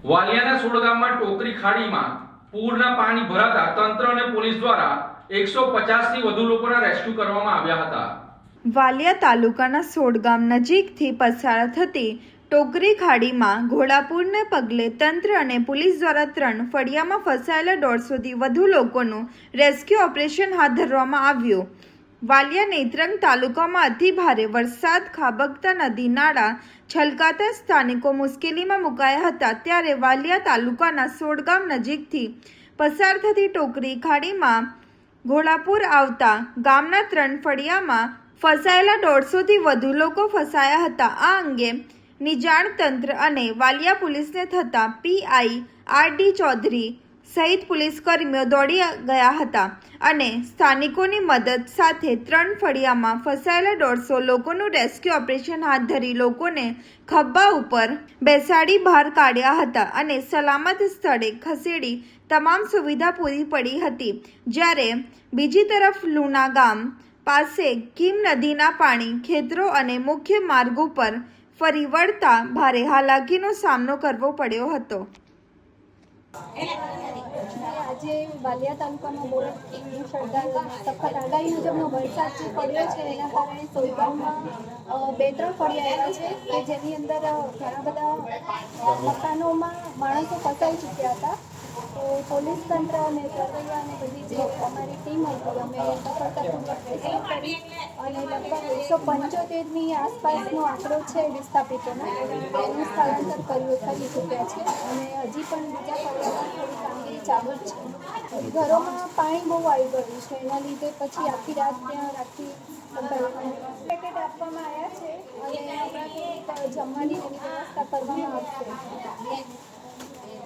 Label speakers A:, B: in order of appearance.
A: વાલિયાના સોડગામમાં ટોકરી ખાડીમાં પૂરના પાણી ભરાતા તંત્ર અને પોલીસ દ્વારા 150 થી વધુ લોકોના રેસ્ક્યુ કરવામાં આવ્યા હતા।
B: વાલિયા તાલુકાના સોડગામ નજીકથી પસાર થતી ટોકરી ખાડીમાં ઘોડાપૂરને પગલે તંત્ર અને પોલીસ દ્વારા 3 ફળિયામાં ફસાયેલા 150 થી વધુ લોકોનું રેસ્ક્યુ ઓપરેશન હાથ ધરવામાં આવ્યું। વાલિયા નેત્રંગ તાલુકામાં અતિ ભારે વરસાદ ખાબકતા નદી નાળા છલકાતા સ્થાનિકો મુશ્કેલીમાં મુકાયા હતા। ત્યારે વાલિયા તાલુકાના સોડગામ નજીકથી પસાર થતી ટોકરી ખાડીમાં ઘોડાપૂર આવતા ગામના 3 ફળિયામાં ફસાયેલા 150 થી વધુ લોકો ફસાયા હતા। આ અંગે નિજાણ તંત્ર અને વાલિયા પોલીસને થતા પીઆઈ આર.ડી. ચૌધરી સહિત પોલીસ કર્મીઓ દોડી ગયા હતા અને સ્થાનિકોની મદદ સાથે 3 ફળિયામાં ફસાયેલા 150 લોકોનું રેસ્ક્યુ ઓપરેશન હાથ ધરી લોકોને ખભા ઉપર બેસાડી બહાર કાઢ્યા હતા અને સલામત સ્થળે ખસેડી તમામ સુવિધા પૂરી પડી હતી। જ્યારે બીજી તરફ લુના ગામ પાસે કીમ નદીના પાણી ખેતરો અને મુખ્ય માર્ગ ઉપર ફરી વળતા ભારે હાલાકીનો સામનો કરવો પડ્યો હતો।
C: આજે વાલિયા તાલુકામાં બહુ સખત આગાહી મુજબનો વરસાદ જે પડ્યો છે એના કારણે સોડગામમાં 2-3 ફળિયા એવા છે કે જેની અંદર ઘણા બધા મકાનોમાં માણસો ફસાઈ ચૂક્યા હતા। તો પોલીસ તંત્ર અને તરવૈયા અને બધી જે અમારી ટીમ હતી અમે સફળતાપૂર્વક રેસ્ક્યુ કરી અને લગભગ 175ની આસપાસનો આંકડો છે વિસ્થાપિતોનો એનું સ્થળાંતર કરી ચૂક્યા છે અને હજી પણ બીજા ફળિયામાં થોડી કામગીરી ચાલુ જ છે। ઘરોમાં પાણી બહુ આવી ગયું છે એના લીધે પછી આખી રાત ત્યાં રાખી પેકેટ આપવામાં આવ્યા છે અને જમવાની વ્યવસ્થા કરવામાં આવશે।